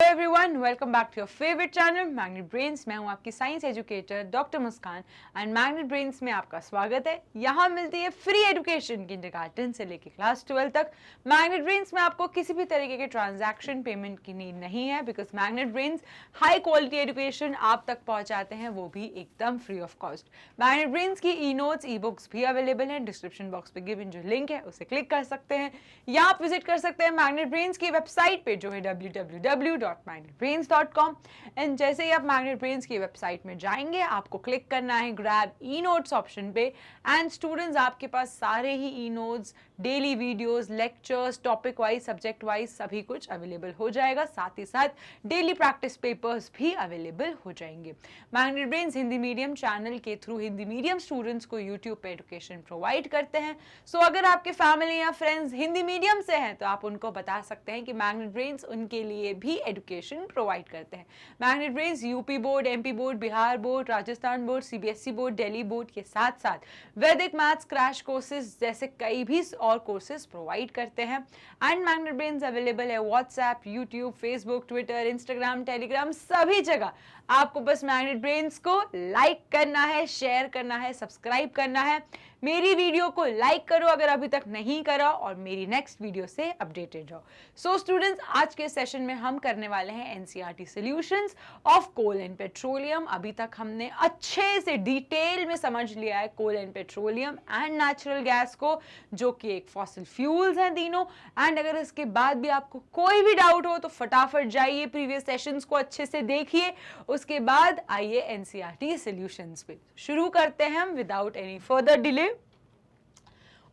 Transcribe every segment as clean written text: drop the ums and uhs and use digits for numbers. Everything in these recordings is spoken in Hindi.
Everyone, welcome back to your favourite channel magnet brains. मैं हूं आपकी science educator doctor Muskan and magnet brains में आपका स्वागत है। यहां मिलती है फ्री एजुकेशन किंडरगार्टन से लेकर क्लास 12 तक। मैग्नेट ब्रेन्स में आपको किसी भी तरीके के ट्रांजैक्शन पेमेंट की नीड नहीं है, because magnet brains high quality education आप तक पहुंचाते हैं, वो भी एकदम free of cost. Magnet brains की ई नोट्स, ई बुक्स भी अवेलेबल हैं। डिस्क्रिप्शन बॉक्स पे गिवन जो लिंक है उसे क्लिक कर सकते हैं या आप विजिट कर सकते हैं मैग्नेट ब्रेन्स की वेबसाइट पे जो है www.magnetbrains.com। एंड जैसे ही आप मैग्नेट ब्रेन्स की वेबसाइट में जाएंगे, आपको क्लिक करना है ग्रैब ई नोट्स ऑप्शन पे। एंड स्टूडेंट्स, आपके पास सारे ही e notes, daily videos, lectures, topic wise, subject wise सभी कुछ अवेलेबल हो जाएगा। साथ ही साथ डेली प्रैक्टिस पेपर्स भी अवेलेबल हो जाएंगे। Magnet brains Hindi medium channel के थ्रू हिंदी मीडियम स्टूडेंट्स को यूट्यूब पे एजुकेशन प्रोवाइड करते हैं। सो अगर आपके फैमिली या फ्रेंड्स हिंदी मीडियम से हैं तो आप उनको बता सकते हैं कि मैग्नेट ब्रेन्स उनके लिए भी एजुकेशन प्रोवाइड करते हैं। Magnet brains UP board, MP board, Bihar board, Rajasthan board, CBSE board, Delhi board के साथ साथ वैदिक मैथ्स क्रैश कोर्सेज जैसे कई भी और कोर्सेज प्रोवाइड करते हैं। एंड मैग्नेट ब्रेन्स अवेलेबल है WhatsApp, YouTube, Facebook, Twitter, Instagram, Telegram, सभी जगह। आपको बस मैग्नेट ब्रेन्स को लाइक करना है, शेयर करना है, सब्सक्राइब करना है। मेरी वीडियो को लाइक करो अगर अभी तक नहीं करा, और मेरी नेक्स्ट वीडियो से अपडेटेड रहो। सो स्टूडेंट्स, आज के सेशन में हम करने वाले हैं NCERT solutions of coal and petroleum. अभी तक हमने अच्छे से डिटेल में समझ लिया है coal and petroleum and natural gas को, जो कि एक फॉसिल फ्यूल्स हैं तीनों। एंड अगर इसके बाद भी आपको कोई भी डाउट हो तो फटाफट जाइए प्रीवियस सेशंस को अच्छे से देखिए, उसके बाद आइए एनसीईआरटी सॉल्यूशंस पे। शुरू करते हैं हम without any further delay.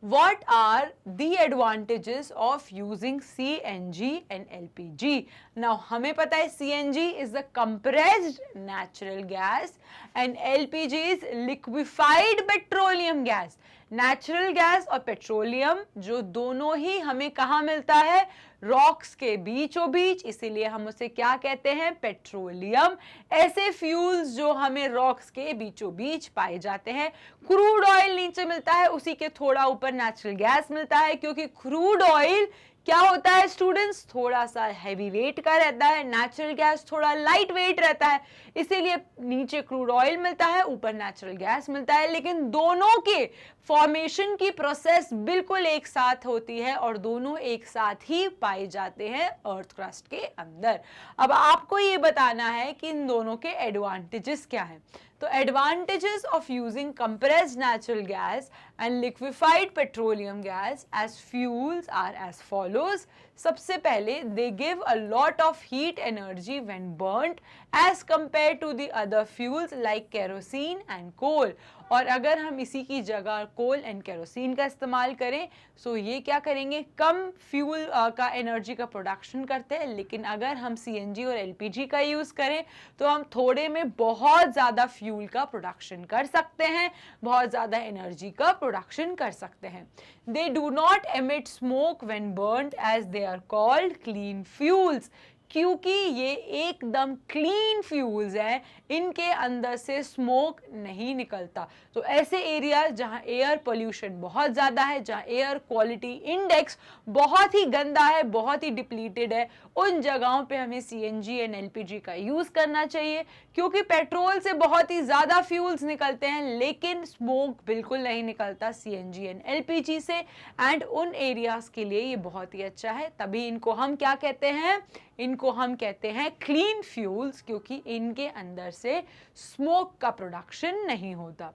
What are the advantages of using CNG and LPG? Now हमें पता है CNG is the compressed natural gas and LPG is liquefied petroleum gas. Natural gas और पेट्रोलियम जो दोनों ही हमें कहाँ मिलता है? रॉक्स के बीचों बीच, इसीलिए हम उसे क्या कहते हैं? पेट्रोलियम। ऐसे फ्यूल्स जो हमें रॉक्स के बीचों बीच पाए जाते हैं। क्रूड ऑयल नीचे मिलता है, उसी के थोड़ा ऊपर नेचुरल गैस मिलता है, क्योंकि क्रूड ऑयल क्या होता है स्टूडेंट्स? थोड़ा सा हैवी वेट का रहता है, नेचुरल गैस थोड़ा लाइट वेट रहता है, इसीलिए नीचे क्रूड ऑयल मिलता है, ऊपर नेचुरल गैस मिलता है। लेकिन दोनों के फॉर्मेशन की प्रोसेस बिल्कुल एक साथ होती है और दोनों एक साथ ही पाए जाते हैं अर्थ क्रस्ट के अंदर। अब आपको ये बताना है कि इन दोनों के एडवांटेजेस क्या हैं। तो advantages of using compressed natural gas and liquefied petroleum gas as fuels are as follows. सबसे पहले, they give a lot of heat energy when burned as compare to the other fuels like kerosene and coal. और अगर हम इसी की जगह कोल एंड केरोसिन का इस्तेमाल करें, सो ये क्या करेंगे? कम फ्यूल का एनर्जी का प्रोडक्शन करते हैं। लेकिन अगर हम सीएनजी और एलपीजी का यूज करें तो हम थोड़े में बहुत ज़्यादा फ्यूल का प्रोडक्शन कर सकते हैं, बहुत ज़्यादा एनर्जी का प्रोडक्शन कर सकते हैं। They do not emit smoke when burned as they are called clean fuels, क्योंकि ये एकदम क्लीन फ्यूल्स हैं, इनके अंदर से स्मोक नहीं निकलता। तो ऐसे एरिया जहां एयर पोल्यूशन बहुत ज़्यादा है, जहां एयर क्वालिटी इंडेक्स बहुत ही गंदा है, बहुत ही डिप्लीटेड है, उन जगहों पे हमें सीएनजी एंड एलपीजी का यूज़ करना चाहिए, क्योंकि पेट्रोल से बहुत ही ज़्यादा फ्यूल्स निकलते हैं लेकिन स्मोक बिल्कुल नहीं निकलता सीएनजी एंड एलपीजी से। एंड उन एरियाज़ के लिए ये बहुत ही अच्छा है, तभी इनको हम क्या कहते हैं? इनको हम कहते हैं क्लीन फ्यूल्स, क्योंकि इनके अंदर से स्मोक का प्रोडक्शन नहीं होता।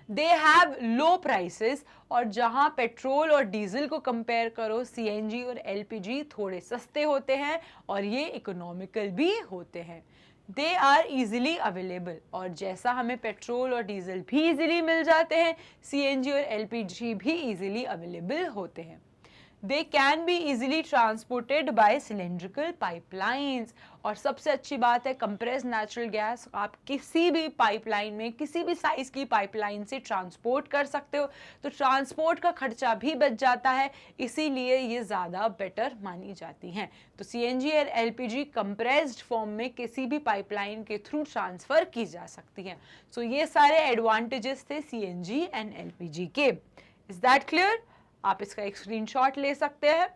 दे हैव लो प्राइसेस, और जहां पेट्रोल और डीजल को कंपेयर करो, सीएनजी और एलपीजी थोड़े सस्ते होते हैं और ये इकोनॉमिकल भी होते हैं। दे आर ईजिली अवेलेबल, और जैसा हमें पेट्रोल और डीजल भी ईजिली मिल जाते हैं, सीएनजी और एलपीजी भी ईजिली अवेलेबल होते हैं। They can be easily transported by cylindrical pipelines, और सबसे अच्छी बात है कंप्रेस्ड नेचुरल गैस आप किसी भी पाइपलाइन में, किसी भी साइज की पाइपलाइन से ट्रांसपोर्ट कर सकते हो, तो ट्रांसपोर्ट का खर्चा भी बच जाता है, इसीलिए ये ज़्यादा बेटर मानी जाती हैं। तो सीएनजी और एलपीजी कंप्रेस्ड फॉर्म में किसी भी पाइपलाइन के थ्रू ट्रांसफ़र की जा सकती हैं। सो ये सारे एडवांटेजेस थे सीएनजी एंड एलपीजी के। Is that clear? आप इसका एक स्क्रीनशॉट ले सकते हैं।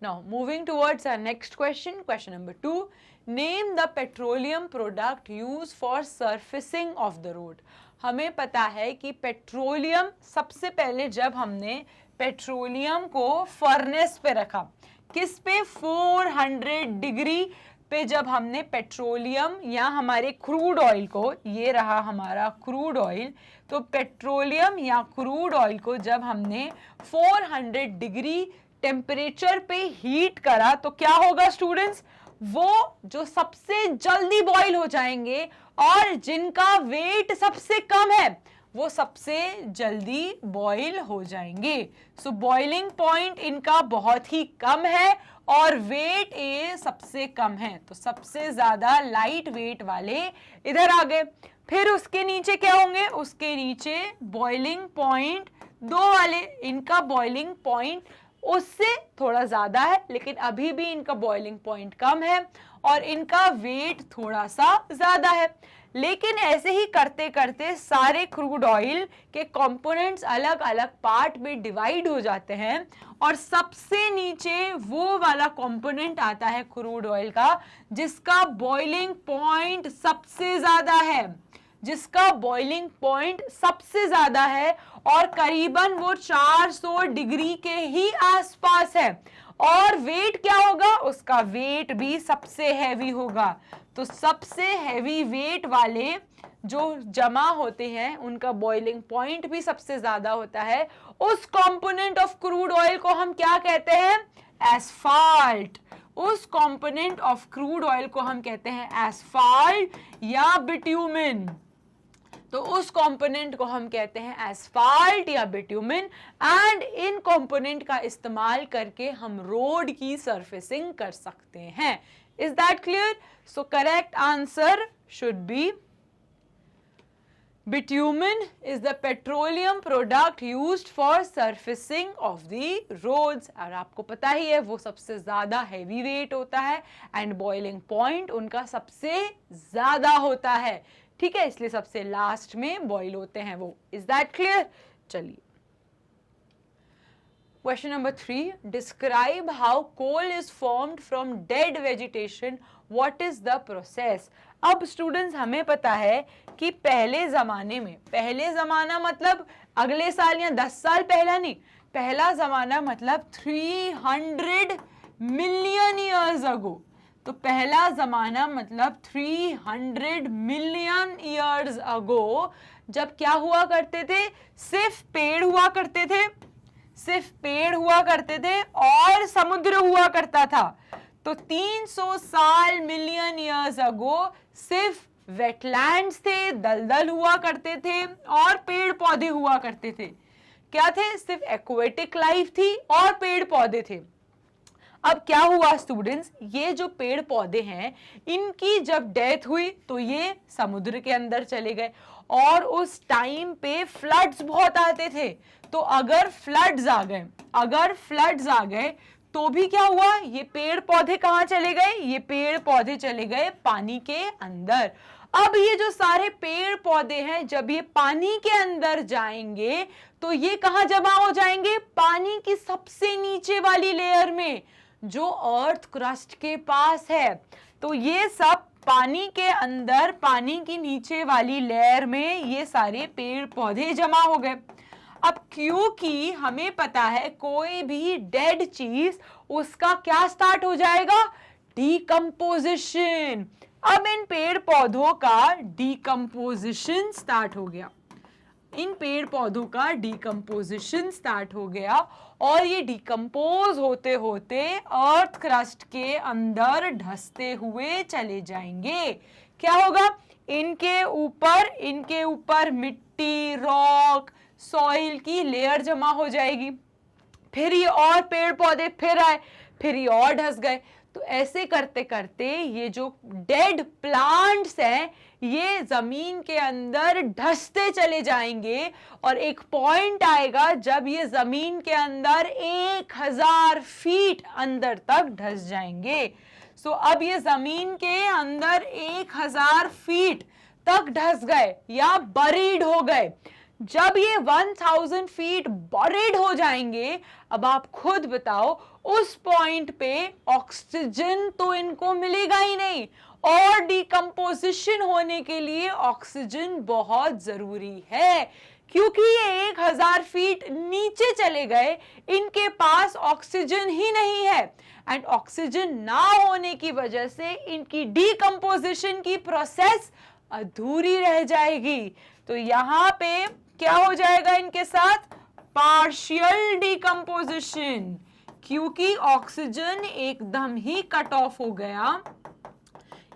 Now, moving towards our next question, question number 2. Name the petroleum product used for surfacing of the road. हमें पता है कि पेट्रोलियम, सबसे पहले जब हमने पेट्रोलियम को फर्नेस पे रखा, किस पे, 400 डिग्री पे जब हमने पेट्रोलियम या हमारे क्रूड ऑयल को, ये रहा हमारा क्रूड ऑयल, तो पेट्रोलियम या क्रूड ऑयल को जब हमने 400 डिग्री टेम्परेचर पे हीट करा तो क्या होगा स्टूडेंट्स, वो जो सबसे जल्दी बॉईल हो जाएंगे और जिनका वेट सबसे कम है वो सबसे जल्दी बॉईल हो जाएंगे। सो बॉइलिंग पॉइंट इनका बहुत ही कम है और वेट ये सबसे कम है, तो सबसे ज्यादा लाइट वेट वाले इधर आ गए। फिर उसके नीचे क्या होंगे, उसके नीचे बॉइलिंग पॉइंट 2 वाले, इनका बॉइलिंग पॉइंट उससे थोड़ा ज्यादा है लेकिन अभी भी इनका बॉइलिंग पॉइंट कम है और इनका वेट थोड़ा सा ज्यादा है। लेकिन ऐसे ही करते करते सारे क्रूड ऑयल के कंपोनेंट्स अलग अलग पार्ट में डिवाइड हो जाते हैं और सबसे नीचे वो वाला कंपोनेंट आता है क्रूड ऑयल का जिसका बॉइलिंग पॉइंट सबसे ज्यादा है, जिसका बॉइलिंग पॉइंट सबसे ज्यादा है और करीबन वो 400 डिग्री के ही आसपास है और वेट क्या होगा, उसका वेट भी सबसे हैवी होगा। तो सबसे हैवी वेट वाले जो जमा होते हैं उनका बॉइलिंग पॉइंट भी सबसे ज्यादा होता है। उस कंपोनेंट ऑफ क्रूड ऑयल को हम क्या कहते हैं, एस्फाल्ट। उस कंपोनेंट ऑफ क्रूड ऑयल को हम कहते हैं एस्फाल्ट या बिट्यूमिन। तो उस कंपोनेंट को हम कहते हैं एस्फाल्ट या बिट्यूमिन एंड इन कंपोनेंट का इस्तेमाल करके हम रोड की सरफेसिंग कर सकते हैं। Is that clear? So correct answer should be bitumen is the petroleum product used for surfacing of the roads। और आपको पता ही है वो सबसे ज्यादा हैवी वेट होता है एंड बॉइलिंग पॉइंट उनका सबसे ज्यादा होता है, ठीक है, इसलिए सबसे लास्ट में बॉइल होते हैं वो। Is that clear? चलिए question number 3, describe how coal is formed from dead vegetation, what is the process. अब स्टूडेंट्स हमें पता है कि पहले जमाने में, पहले जमाना मतलब अगले साल या 10 साल पहला नहीं, पहला जमाना मतलब 300 मिलियन ईयर्स अगो। तो पहला जमाना मतलब 300 मिलियन ईयर्स अगो जब क्या हुआ करते थे, सिर्फ पेड़ हुआ करते थे, सिर्फ पेड़ हुआ करते थे और समुद्र हुआ करता था। तो 300 साल मिलियन ईयर्स अगो सिर्फ वेटलैंड्स थे, दलदल हुआ करते थे और पेड़ पौधे हुआ करते थे। क्या थे? सिर्फ एक्वेटिक लाइफ थी और पेड़ पौधे थे। अब क्या हुआ स्टूडेंट्स, ये जो पेड़ पौधे हैं इनकी जब डेथ हुई तो ये समुद्र के अंदर चले गए और उस टाइम पे फ्लड्स बहुत आते थे। तो अगर फ्लड्स आ गए तो भी क्या हुआ, ये पेड़ पौधे कहाँ चले गए, ये पेड़ पौधे चले गए पानी के अंदर। अब ये जो सारे पेड़ पौधे हैं जब ये पानी के अंदर जाएंगे तो ये कहाँ जमा हो जाएंगे, पानी की सबसे नीचे वाली लेयर में जो अर्थ क्रस्ट के पास है। तो ये सब पानी के अंदर, पानी की नीचे वाली लेयर में ये सारे पेड़ पौधे जमा हो गए। अब क्योंकि हमें पता है कोई भी डेड चीज उसका क्या स्टार्ट हो जाएगा, डीकंपोजिशन। अब इन पेड़ पौधों का डीकंपोजिशन स्टार्ट हो गया, इन पेड़ पौधों का डीकंपोजिशन स्टार्ट हो गया और ये डीकंपोज होते होते अर्थ क्रस्ट के अंदर धंसते हुए चले जाएंगे। क्या होगा, इनके ऊपर मिट्टी, रॉक, सॉइल की लेयर जमा हो जाएगी, फिर ये और पेड़ पौधे फिर आए, फिर ये और धंस गए। तो ऐसे करते करते ये जो डेड प्लांट्स हैं ये जमीन के अंदर धंसते चले जाएंगे और एक पॉइंट आएगा जब ये जमीन के अंदर 1000 फीट अंदर तक धंस जाएंगे। सो अब ये जमीन के अंदर 1000 फीट तक धंस गए या बरीड हो गए। जब ये 1000 फीट बरीड हो जाएंगे, अब आप खुद बताओ उस पॉइंट पे ऑक्सीजन तो इनको मिलेगा ही नहीं, और डिकम्पोजिशन होने के लिए ऑक्सीजन बहुत जरूरी है, क्योंकि ये 1000 फीट नीचे चले गए, इनके पास ऑक्सीजन ही नहीं है, एंड ऑक्सीजन ना होने की वजह से इनकी डिकम्पोजिशन की प्रोसेस अधूरी रह जाएगी। तो यहाँ पे क्या हो जाएगा इनके साथ? पार्शियल डिकम्पोजिशन, क्योंकि ऑक्सीजन एकदम ही कट ऑफ हो गया।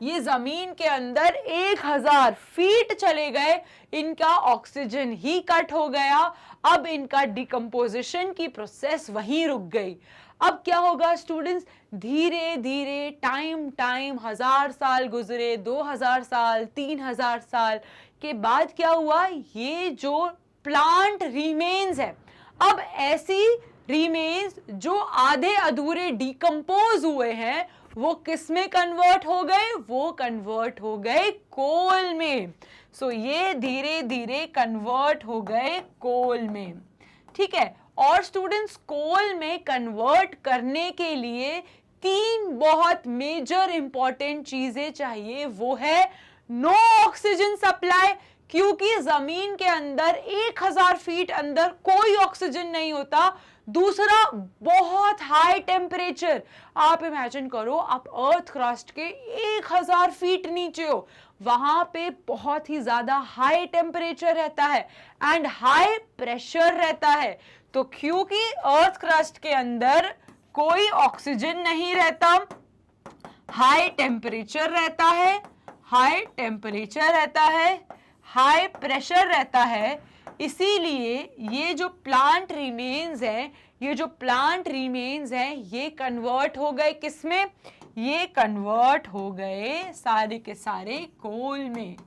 ये जमीन के अंदर 1000 फीट चले गए, इनका ऑक्सीजन ही कट हो गया, अब इनका डिकम्पोजिशन की प्रोसेस वहीं रुक गई। अब क्या होगा स्टूडेंट्स? धीरे धीरे टाइम 1000 साल गुजरे, 2000 साल, 3000 साल के बाद क्या हुआ? ये जो प्लांट रिमेन्स है, अब ऐसी रिमेन्स जो आधे अधूरे डिकम्पोज हुए हैं, वो किस में कन्वर्ट हो गए? वो कन्वर्ट हो गए कोल में। सो ये धीरे धीरे कन्वर्ट हो गए कोल में, ठीक है। और स्टूडेंट्स, कोल में कन्वर्ट करने के लिए 3 बहुत मेजर इंपॉर्टेंट चीजें चाहिए। वो है नो ऑक्सीजन सप्लाई, क्योंकि जमीन के अंदर 1000 फीट अंदर कोई ऑक्सीजन नहीं होता। दूसरा, बहुत हाई टेम्परेचर। आप इमेजिन करो, आप अर्थ क्रस्ट के 1000 फीट नीचे हो, वहां पे बहुत ही ज्यादा हाई टेम्परेचर रहता है एंड हाई प्रेशर रहता है। तो क्योंकि अर्थ क्रस्ट के अंदर कोई ऑक्सीजन नहीं रहता, हाई टेम्परेचर रहता है, हाई टेम्परेचर रहता है, हाई प्रेशर रहता है, इसीलिए ये जो प्लांट रिमेन्स है, ये जो प्लांट रिमेन्स है, ये कन्वर्ट हो गए किसमें? ये कन्वर्ट हो गए सारे के सारे कोल में।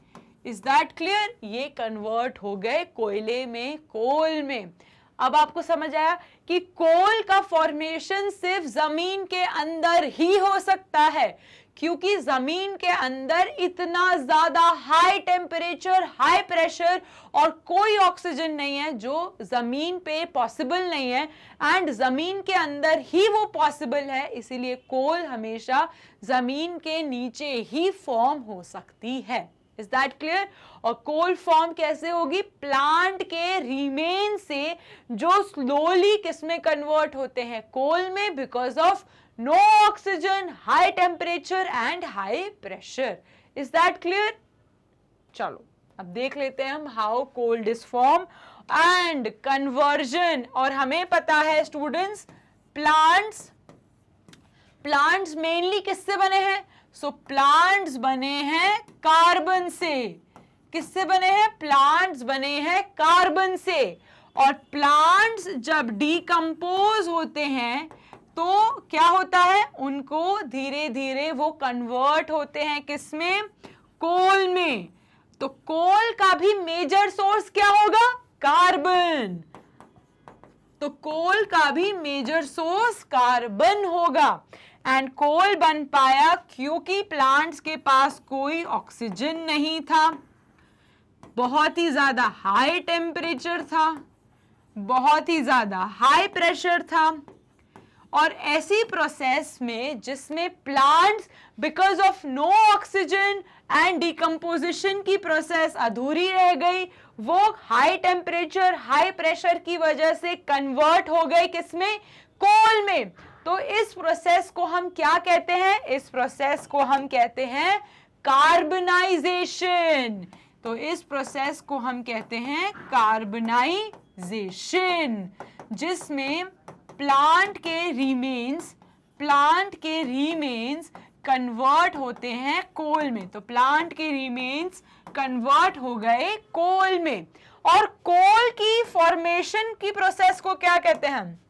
Is that clear? ये कन्वर्ट हो गए कोयले में, कोल में। अब आपको समझ आया कि कोल का फॉर्मेशन सिर्फ जमीन के अंदर ही हो सकता है, क्योंकि जमीन के अंदर इतना ज्यादा हाई टेम्परेचर, हाई प्रेशर और कोई ऑक्सीजन नहीं है, जो जमीन पे पॉसिबल नहीं है, एंड जमीन के अंदर ही वो पॉसिबल है। इसीलिए कोल हमेशा जमीन के नीचे ही फॉर्म हो सकती है। Is that clear? और कोल फॉर्म कैसे होगी? प्लांट के रिमेन से, जो स्लोली किसमें कन्वर्ट होते हैं? कोल में, because of no oxygen, high temperature and high pressure. Is that clear? चलो अब देख लेते हैं हम how coal is form and conversion. और हमें पता है स्टूडेंट्स, प्लांट्स मेनली किससे बने हैं? सो प्लांट्स बने हैं कार्बन से। किससे बने हैं? प्लांट्स बने हैं कार्बन से। और प्लांट्स जब डिकम्पोज होते हैं तो क्या होता है? उनको धीरे धीरे वो कन्वर्ट होते हैं किसमें? कोल में। तो कोल का भी मेजर सोर्स क्या होगा? कार्बन। तो कोल का भी मेजर सोर्स कार्बन होगा। एंड कोल बन पाया क्योंकि प्लांट्स के पास कोई ऑक्सीजन नहीं था, बहुत ही ज्यादा हाई टेम्परेचर था, बहुत ही ज्यादा हाई प्रेशर था, और ऐसी प्रोसेस में जिसमें plants because of no oxygen and decomposition की प्रोसेस अधूरी रह गई, वो हाई टेम्परेचर, हाई प्रेशर की वजह से कन्वर्ट हो गए किसमें? कोल में। तो इस प्रोसेस को हम क्या कहते हैं? इस प्रोसेस को हम कहते हैं कार्बनाइजेशन। तो इस प्रोसेस को हम कहते हैं कार्बनाइजेशन, जिसमें प्लांट के रिमेन्स कन्वर्ट होते हैं कोल में। तो प्लांट के रिमेन्स कन्वर्ट हो गए कोल में। और कोल की फॉर्मेशन की प्रोसेस को क्या कहते हैं?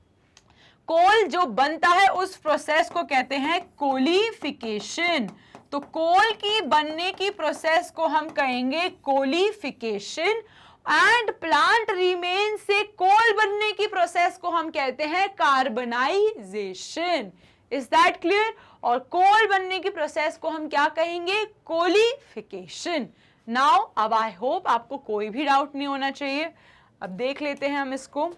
कोल जो बनता है उस प्रोसेस को कहते हैं कोलिफिकेशन। तो कोल की बनने की प्रोसेस को हम कहेंगे कोलिफिकेशन, एंड प्लांट रिमेन से कोल बनने की प्रोसेस को हम कहते हैं कार्बनाइजेशन। Is that clear? और कोल बनने की प्रोसेस को हम क्या कहेंगे? कोलिफिकेशन। नाउ अब आई होप आपको कोई भी डाउट नहीं होना चाहिए। अब देख लेते हैं हम इसको।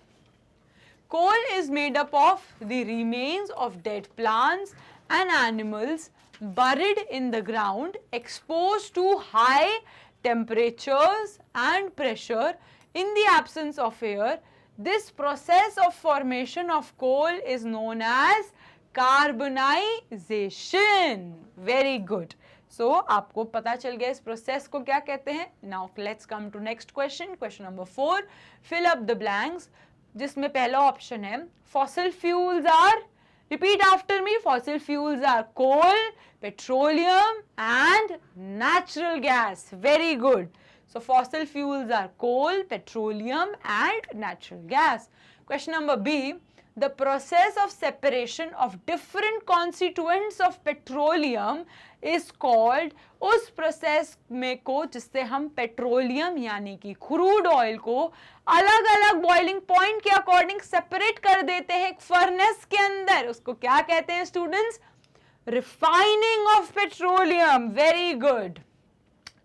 Coal is made up of the remains of dead plants and animals buried in the ground, exposed to high temperatures and pressure in the absence of air. This process of formation of coal is known as carbonization. Very good. So आपको पता चल गया इस प्रोसेस को क्या कहते हैं. Now let's come to next question. Question number 4. Fill up the blanks. जिसमें पहला ऑप्शन है fossil fuels are, repeat after me, fossil fuels are coal, petroleum and natural gas. Very good. So fossil fuels are coal, petroleum and natural gas. Question number B. The process of separation of different constituents of petroleum is called, उस प्रोसेस में को जिससे हम पेट्रोलियम यानी कि क्रूड ऑयल को अलग अलग बॉइलिंग पॉइंट के अकॉर्डिंग सेपरेट कर देते हैं एक फर्नेस के अंदर, उसको क्या कहते हैं students? Refining of petroleum. Very good.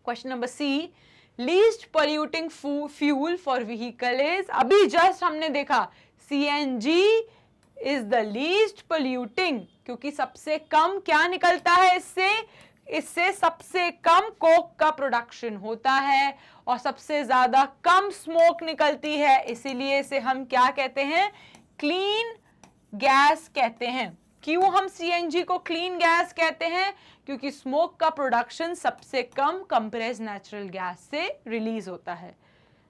Question number C. Least polluting fuel for vehicle is, अभी जस्ट हमने देखा CNG is the least polluting, क्योंकि सबसे कम क्या निकलता है इससे सबसे कम कोक का प्रोडक्शन होता है और सबसे ज्यादा कम स्मोक निकलती है, इसीलिए इसे हम क्या कहते हैं? क्लीन गैस कहते हैं. क्यों हम CNG को क्लीन गैस कहते हैं? क्योंकि स्मोक का प्रोडक्शन सबसे कम कंप्रेस्ड नेचुरल गैस से रिलीज होता है.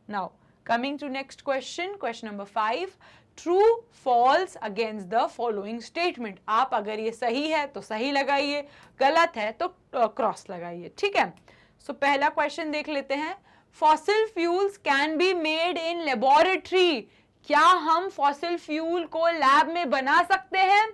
Now coming to next question. Question number 5. True false against the following statement. आप अगर ये सही है तो सही लगाइए, गलत है तो क्रॉस लगाइए. ठीक है. सो पहला क्वेश्चन देख लेते हैं. Fossil fuels can be made in laboratory. क्या हम फॉसिल फ्यूल को लैब में बना सकते हैं?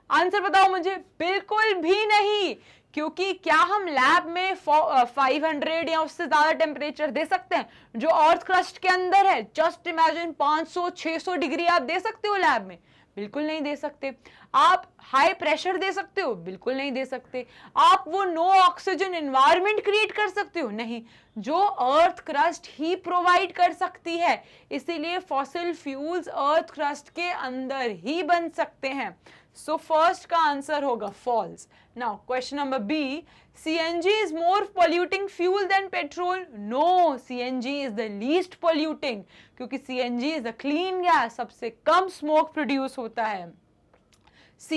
आंसर बताओ मुझे. बिल्कुल भी नहीं, क्योंकि क्या हम लैब में 500 या उससे ज्यादा टेम्परेचर दे सकते हैं जो अर्थ क्रस्ट के अंदर है? जस्ट इमेजिन 500-600 डिग्री आप दे सकते हो लैब में? बिल्कुल नहीं दे सकते. आप हाई प्रेशर दे सकते हो? बिल्कुल नहीं दे सकते. आप वो नो ऑक्सीजन एनवायरनमेंट क्रिएट कर सकते हो? नहीं, जो अर्थ क्रस्ट ही प्रोवाइड कर सकती है. इसीलिए फॉसिल फ्यूल्स अर्थ क्रस्ट के अंदर ही बन सकते हैं. सो फर्स्ट का आंसर होगा false. Now question number B. CNG is more polluting fuel than petrol. No, CNG is the least polluting, क्योंकि CNG is a clean gas, सबसे कम स्मोक प्रोड्यूस होता है. C.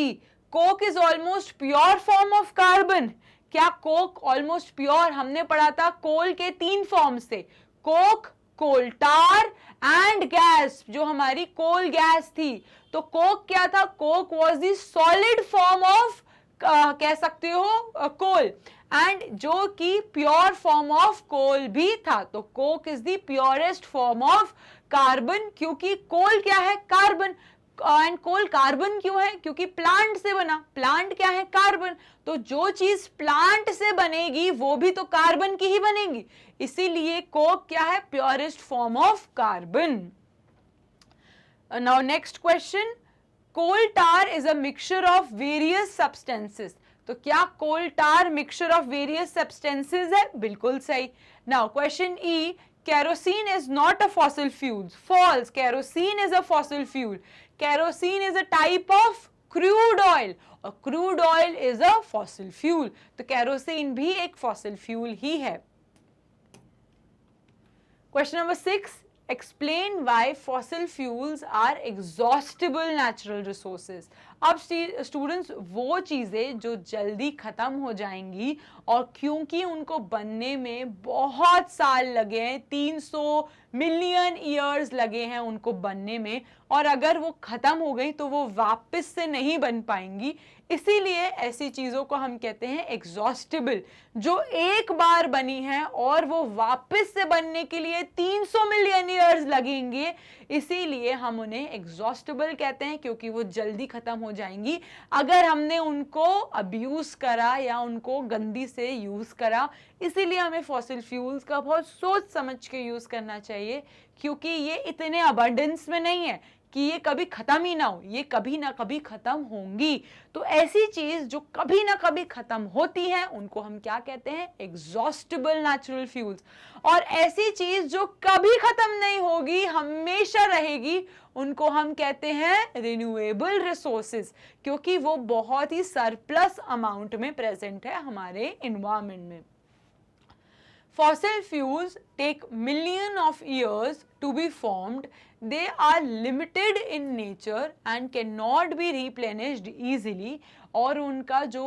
Coke is almost pure form of carbon. क्या कोक ऑलमोस्ट प्योर? हमने पढ़ा था कोल के 3 फॉर्म्स थे, coke, coal tar and gas, जो हमारी कोल गैस थी. तो कोक क्या था? Coke was the solid form of, कह सकते हो, कोल, एंड जो कि प्योर फॉर्म ऑफ कोल भी था. तो Coke is the purest form of carbon, क्योंकि कोल क्या है? कार्बन. एंड कोल कार्बन क्यों है? क्योंकि प्लांट से बना. प्लांट क्या है? कार्बन. तो जो चीज प्लांट से बनेगी वो भी तो कार्बन की ही बनेगी, इसीलिए कोक क्या है? Purest form of carbon. Now next question. Coal tar is a mixture of various substances. तो क्या coal tar mixture of various substances है? बिल्कुल सही. Now question E. Kerosene is not a fossil fuel. False. Kerosene is a fossil fuel. Kerosene is a type of crude oil. और crude oil is a fossil fuel. तो kerosene भी एक fossil fuel ही है. Question number 6. Explain why fossil fuels are exhaustible natural resources. अब स्टूडेंट्स वो चीज़ें जो जल्दी ख़त्म हो जाएंगी और क्योंकि उनको बनने में बहुत साल लगे हैं, 300 मिलियन ईयर्स लगे हैं उनको बनने में, और अगर वो ख़त्म हो गई तो वो वापस से नहीं बन पाएंगी, इसीलिए ऐसी चीज़ों को हम कहते हैं एग्जॉस्टिबल. जो एक बार बनी है और वो वापस से बनने के लिए 300 मिलियन ईयर्स लगेंगे, इसीलिए हम उन्हें एग्जॉस्टिबल कहते हैं, क्योंकि वो जल्दी ख़त्म हो जाएंगी अगर हमने उनको अब्यूज करा या उनको गंदी से यूज करा. इसीलिए हमें फॉसिल फ्यूल्स का बहुत सोच समझ के यूज करना चाहिए, क्योंकि ये इतने अबंडेंस में नहीं है कि ये कभी खत्म ही ना हो, ये कभी ना कभी खत्म होंगी। तो ऐसी चीज जो कभी ना कभी खत्म होती है उनको हम क्या कहते हैं? Exhaustible natural fuels. और ऐसी चीज जो कभी खत्म नहीं होगी, हमेशा रहेगी, उनको हम कहते हैं रिन्यूएबल रिसोर्सेज, क्योंकि वो बहुत ही सरप्लस अमाउंट में प्रेजेंट है हमारे एनवायरनमेंट में। Fossil fuels take millions of years to be formed. They are limited in nature and cannot be replenished easily. और उनका जो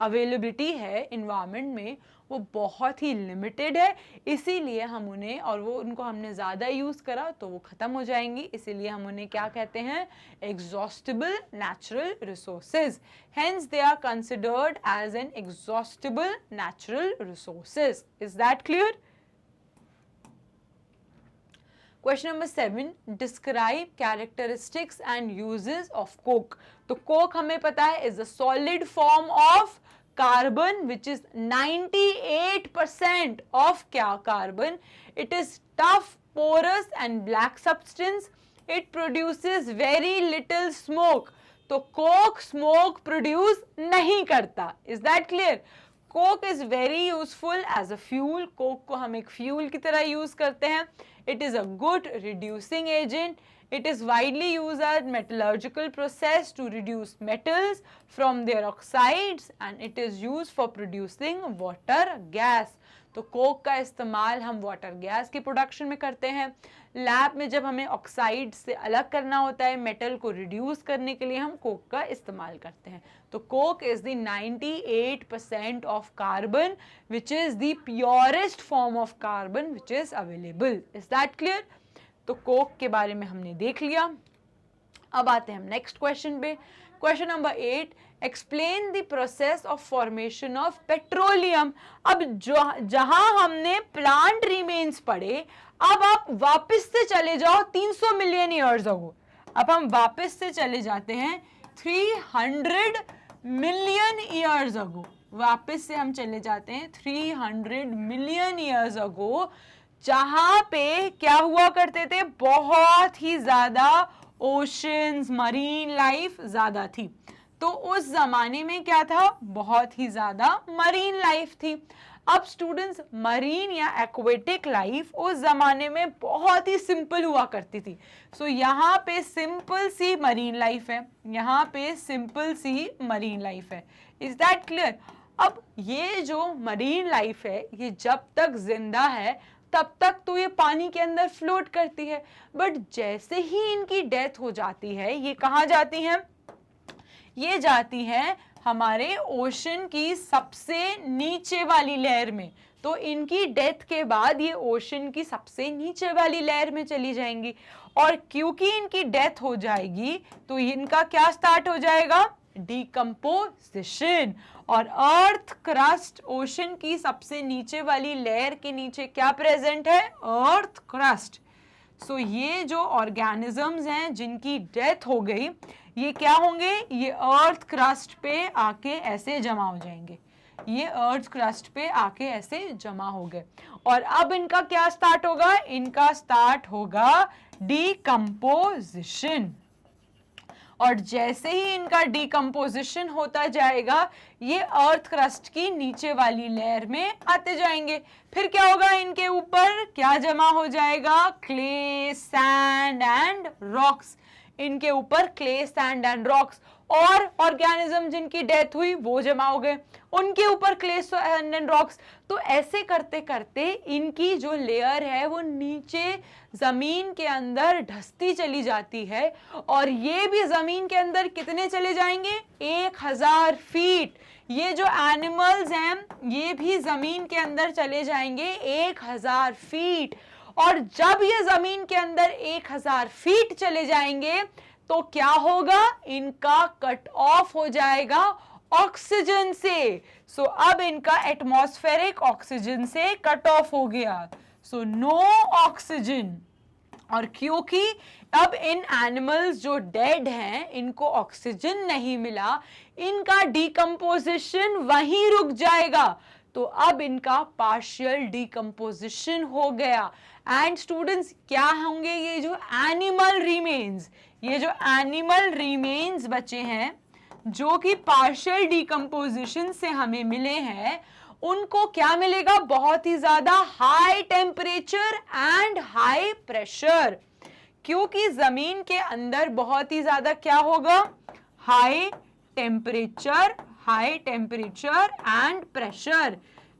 अवेलेबिलिटी है इन्वायरमेंट में वो बहुत ही लिमिटेड है, इसीलिए हम उन्हें, और वो उनको हमने ज़्यादा यूज़ करा तो वो ख़त्म हो जाएंगी, इसीलिए हम उन्हें क्या कहते हैं? Exhaustible natural resources. Hence they are considered as an exhaustible natural resources. Is that clear? Question number 7, describe characteristics and uses of coke. तो कोक हमें पता है is a solid form of carbon, which is 98% of carbon. It is tough, porous and black substance. It produces very little smoke. तो coke smoke produce नहीं करता. Is that clear? Coke is very useful as a fuel. Coke को हम एक fuel की तरह use करते हैं. It is a good reducing agent. It is widely used as metallurgical process to reduce metals from their oxides and it is used for producing water gas. तो कोक का इस्तेमाल हम वाटर गैस की प्रोडक्शन में करते हैं। लैब में जब हमें ऑक्साइड से अलग करना होता है, मेटल को रिड्यूस करने के लिए हम कोक का इस्तेमाल करते हैं। तो Coke is the 98% of carbon which is the purest form of carbon which is available. Is that clear? तो कोक के बारे में हमने देख लिया। अब आते हैं हम नेक्स्ट क्वेश्चन पे। Question number 8, explain the process of formation of petroleum. अब जहां हमने प्लांट रिमेन्स पढ़े, अब आप वापस से चले जाओ 300 मिलियन ईयर्स अगो। अब हम वापस से चले जाते हैं 300 मिलियन ईयर्स अगो। वापस से हम चले जाते हैं 300 मिलियन ईयर्स अगो, जहां पे क्या हुआ करते थे? बहुत ही ज्यादा ओशंस, मरीन लाइफ ज्यादा थी। तो उस जमाने में क्या था? बहुत ही ज्यादा मरीन लाइफ थी। अब स्टूडेंट्स, मरीन या एक्वेटिक लाइफ उस जमाने में बहुत ही सिंपल हुआ करती थी। सो यहाँ पे सिंपल सी मरीन लाइफ है, यहाँ पे सिंपल सी मरीन लाइफ है। Is that clear? अब ये जो मरीन लाइफ है, ये जब तक जिंदा है तब तक तो ये पानी के अंदर फ्लोट करती है, बट जैसे ही इनकी डेथ हो जाती है, ये कहाँ जाती हैं? ये जाती हैं हमारे ओशन की सबसे नीचे वाली लेयर में। तो इनकी डेथ के बाद ये ओशन की सबसे नीचे वाली लेयर में चली जाएंगी, और क्योंकि इनकी डेथ हो जाएगी तो इनका क्या स्टार्ट हो जाएगा? डिकम्पोजिशन। और अर्थ क्रस्ट, ओशन की सबसे नीचे वाली लेयर के नीचे क्या प्रेजेंट है? Earth crust. सो ये जो ऑर्गेनिजम्स हैं जिनकी डेथ हो गई, ये क्या होंगे? ये अर्थ क्रस्ट पे आके ऐसे जमा हो जाएंगे। ये अर्थ क्रस्ट पे आके ऐसे जमा हो गए, और अब इनका क्या स्टार्ट होगा? इनका स्टार्ट होगा डिकम्पोजिशन। और जैसे ही इनका डिकम्पोजिशन होता जाएगा, ये अर्थ क्रस्ट की नीचे वाली लेयर में आते जाएंगे। फिर क्या होगा? इनके ऊपर क्या जमा हो जाएगा? Clay, sand and rocks. इनके ऊपर क्ले, सैंड एंड रॉक्स। और ऑर्गेनिज्म जिनकी डेथ हुई वो जमा हो गए, उनके ऊपर क्ले, सैंड एंड रॉक्स। तो ऐसे करते करते इनकी जो लेयर है वो नीचे जमीन के अंदर ढसती चली जाती है, और ये भी जमीन के अंदर कितने चले जाएंगे? 1000 फीट। ये जो एनिमल्स हैं ये भी जमीन के अंदर चले जाएंगे 1000 फीट। और जब ये जमीन के अंदर 1000 फीट चले जाएंगे तो क्या होगा? इनका कट ऑफ हो जाएगा ऑक्सीजन से। सो अब इनका एटमॉस्फेरिक ऑक्सीजन से कट ऑफ हो गया। So no oxygen. और क्योंकि अब इन एनिमल्स जो डेड हैं इनको ऑक्सीजन नहीं मिला, इनका डिकम्पोजिशन वहीं रुक जाएगा। तो अब इनका पार्शियल डिकम्पोजिशन हो गया। एंड स्टूडेंट्स क्या होंगे, ये जो एनिमल रिमेन्स, ये जो एनिमल रिमेन्स बचे हैं जो कि पार्शियल डिकम्पोजिशन से हमें मिले हैं, उनको क्या मिलेगा, बहुत ही ज्यादा high temperature and high pressure, क्योंकि जमीन के अंदर बहुत ही ज्यादा क्या होगा, हाई टेम्परेचर एंड प्रेशर,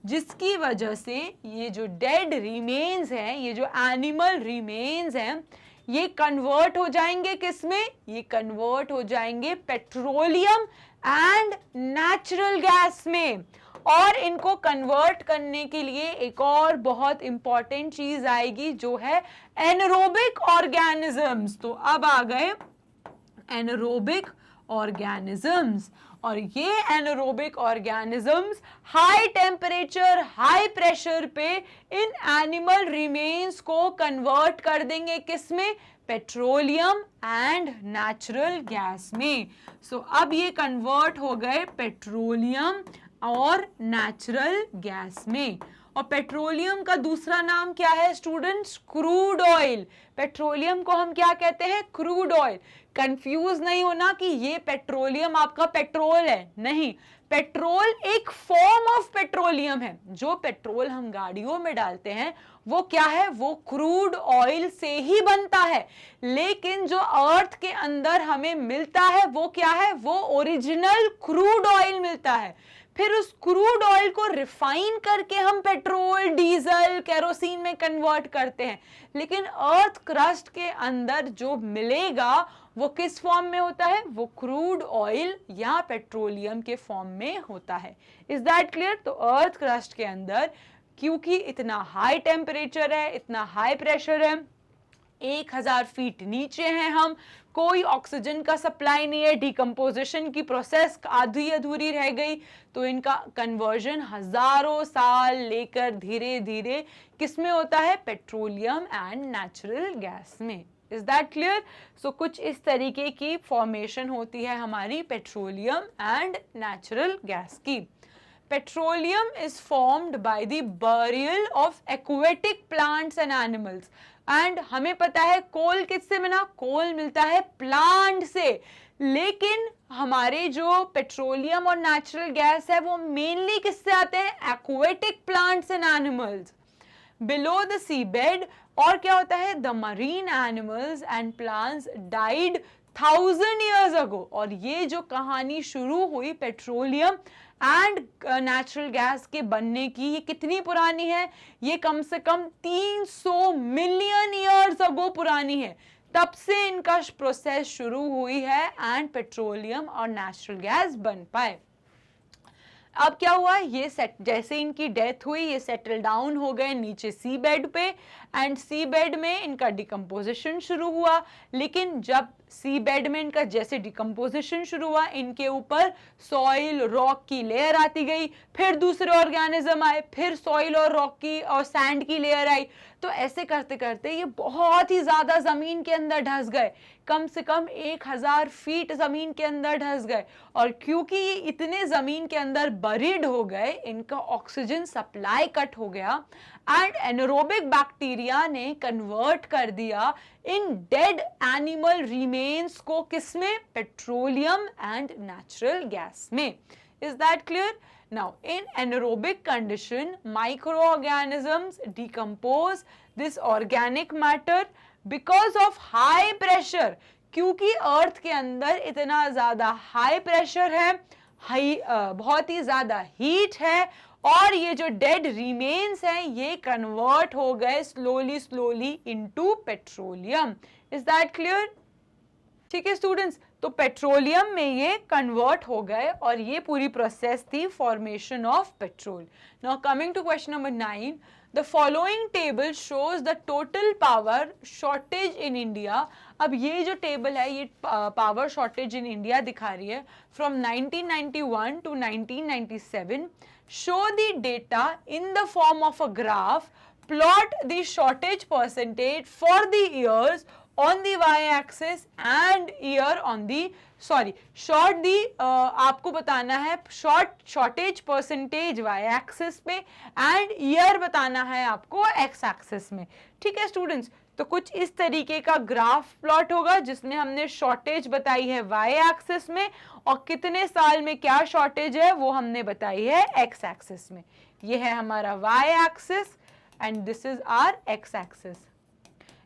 जिसकी वजह से ये जो डेड रिमेन्स हैं, ये जो एनिमल रिमेन्स हैं, ये कन्वर्ट हो जाएंगे किसमें, ये कन्वर्ट हो जाएंगे पेट्रोलियम एंड नेचुरल गैस में। और इनको कन्वर्ट करने के लिए एक और बहुत इंपॉर्टेंट चीज आएगी जो है एनारोबिक ऑर्गेनिजम्स। तो अब आ गए एनारोबिक ऑर्गेनिजम्स, और ये anaerobic organisms high temperature high pressure पे इन एनिमल रिमेन्स को कन्वर्ट कर देंगे किसमें, पेट्रोलियम एंड नेचुरल गैस में। सो अब ये कन्वर्ट हो गए पेट्रोलियम और नेचुरल गैस में। और पेट्रोलियम का दूसरा नाम क्या है स्टूडेंट्स, क्रूड ऑयल। पेट्रोलियम को हम क्या कहते हैं, क्रूड ऑयल। कंफ्यूज नहीं होना कि ये पेट्रोलियम आपका पेट्रोल है, नहीं, पेट्रोल एक फॉर्म ऑफ पेट्रोलियम है। जो पेट्रोल हम गाड़ियों में डालते हैं वो क्या है, वो क्रूड ऑयल से ही बनता है, लेकिन जो अर्थ के अंदर हमें मिलता है वो क्या है, वो ओरिजिनल क्रूड ऑयल मिलता है। फिर उस क्रूड ऑयल को रिफाइन करके हम पेट्रोल, डीजल, केरोसिन में कन्वर्ट करते हैं, लेकिन अर्थ क्रस्ट के अंदर जो मिलेगा वो किस फॉर्म में होता है, वो क्रूड ऑयल या पेट्रोलियम के फॉर्म में होता है। Is that clear? तो अर्थ क्रस्ट के अंदर क्योंकि इतना हाई टेम्परेचर है, इतना हाई प्रेशर है, 1000 फीट नीचे हैं हम, कोई ऑक्सीजन का सप्लाई नहीं है, डिकम्पोजिशन की प्रोसेस आधी अधूरी रह गई, तो इनका कन्वर्जन हजारों साल लेकर धीरे धीरे किसमें होता है, पेट्रोलियम एंड नेचुरल गैस में। Is that clear? सो कुछ इस तरीके की फॉर्मेशन होती है हमारी पेट्रोलियम एंड नेचुरल गैस की। Petroleum is formed by the burial of aquatic plants and animals. And हमें पता है कोल किससे बना, कोल मिलता है प्लांट से, लेकिन हमारे जो पेट्रोलियम और नेचुरल गैस है वो मेनली किससे आते हैं, aquatic plants and animals below the sea bed. और क्या होता है, the marine animals and plants died 1000 years ago। और ये जो कहानी शुरू हुई पेट्रोलियम एंड नेचुरल गैस के बनने की, ये कितनी पुरानी है, ये कम से कम 300 मिलियन ईयर्स अगो पुरानी है। तब से इनका प्रोसेस शुरू हुई है एंड पेट्रोलियम और नेचुरल गैस बन पाए। अब क्या हुआ, ये जैसे इनकी डेथ हुई, ये सेटल डाउन हो गए नीचे सी बेड पे, एंड सी बेड में इनका डिकम्पोजिशन शुरू हुआ। लेकिन जब सी बेड में इनका जैसे डिकम्पोजिशन शुरू हुआ, इनके ऊपर सॉइल रॉक की लेयर आती गई, फिर दूसरे ऑर्गेनिज्म आए, फिर सॉइल और रॉक की और सैंड की लेयर आई। तो ऐसे करते करते ये बहुत ही ज्यादा जमीन के अंदर धंस गए, कम से कम 1000 फीट जमीन के अंदर धंस गए। और क्योंकि ये इतने जमीन के अंदर बरीड हो गए, इनका ऑक्सीजन सप्लाई कट हो गया एंड एनारोबिक बैक्टीरिया ने कन्वर्ट कर दिया इन डेड एनिमल रिमेन्स को किसमें, पेट्रोलियम एंड नेचुरल गैस में। Is that clear? Now, in anaerobic condition, microorganisms decompose this organic matter because of high pressure. क्योंकि अर्थ के अंदर इतना ज्यादा हाई प्रेशर है, बहुत ही ज्यादा हीट है, और ये जो डेड रिमेन्स हैं ये कन्वर्ट हो गए slowly into petroleum. Is that clear? ठीक है स्टूडेंट्स, तो पेट्रोलियम में ये कन्वर्ट हो गए और ये पूरी प्रोसेस थी formation of petrol. Now coming to question number 9, the following table shows the total power shortage in India. अब ये जो टेबल है ये पावर शॉर्टेज इन इंडिया दिखा रही है from 1991 to 1997। Show the data in the form of a graph, plot the shortage percentage for the years on the Y axis and year on the short the आपको बताना है शॉर्टेज परसेंटेज वाई एक्सिस पे एंड ईयर बताना है आपको एक्स एक्सिस में। ठीक है स्टूडेंट्स, तो कुछ इस तरीके का ग्राफ प्लॉट होगा जिसमें हमने शॉर्टेज बताई है वाई एक्सिस में और कितने साल में क्या शॉर्टेज है वो हमने बताई है एक्स एक्सिस में। ये है हमारा Y axis and this is our X axis.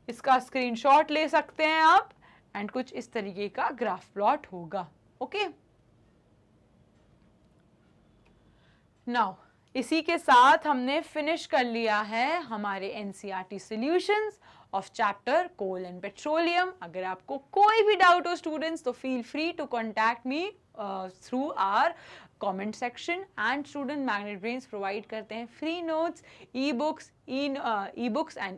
इसका स्क्रीनशॉट ले सकते हैं आप एंड कुछ इस तरीके का ग्राफ प्लॉट होगा। ओके, नाउ इसी के साथ हमने फिनिश कर लिया है हमारे NCERT solutions of chapter coal and petroleum. अगर आपको कोई भी डाउट हो स्टूडेंट्स तो feel free to contact me through our comment section and student magnet brains provide करते हैं free notes, e books and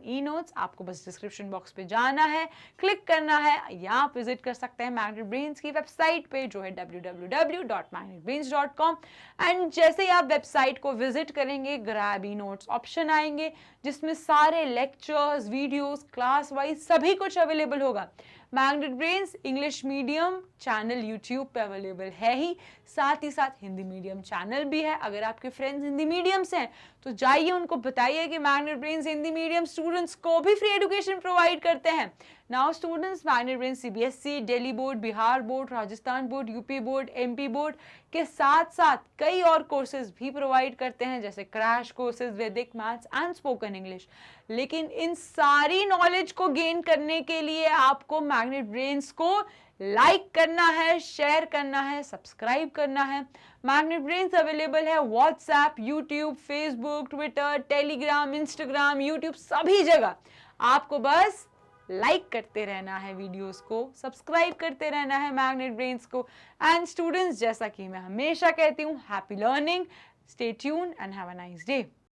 e notes. आपको बस डिस्क्रिप्शन बॉक्स पे जाना है, क्लिक करना है या आप विजिट कर सकते हैं मैग्नेट ब्रेन्स की वेबसाइट पे जो है www.magnetbrains.com। एंड जैसे ही आप वेबसाइट को विजिट करेंगे ग्रैब ई नोट्स ऑप्शन आएंगे जिसमें सारे लेक्चर्स, वीडियोस, क्लास वाइज सभी कुछ अवेलेबल होगा। Magnet brains English medium channel YouTube पे अवेलेबल है ही, साथ ही साथ हिंदी मीडियम चैनल भी है। अगर आपके फ्रेंड्स हिंदी मीडियम से हैं तो जाइए उनको बताइए कि magnet brains Hindi medium students को भी फ्री एजुकेशन प्रोवाइड करते हैं। Now students, magnet brains CBSE, Delhi board, Bihar board, Rajasthan board, UP board, MP board के साथ साथ कई और कोर्सेज भी प्रोवाइड करते हैं जैसे क्रैश कोर्सेज, वैदिक मैथ्स एंड स्पोकन इंग्लिश। लेकिन इन सारी नॉलेज को गेन करने के लिए आपको मैग्नेट ब्रेन्स को लाइक करना है, शेयर करना है, सब्सक्राइब करना है। मैग्नेट ब्रेन्स अवेलेबल है WhatsApp, YouTube, Facebook, Twitter, Telegram, Instagram, YouTube, सभी जगह। आपको बस लाइक करते रहना है वीडियोस को, सब्सक्राइब करते रहना है मैग्नेट ब्रेन्स को। एंड स्टूडेंट्स, जैसा कि मैं हमेशा कहती हूँ, happy learning, stay tuned and have a nice day.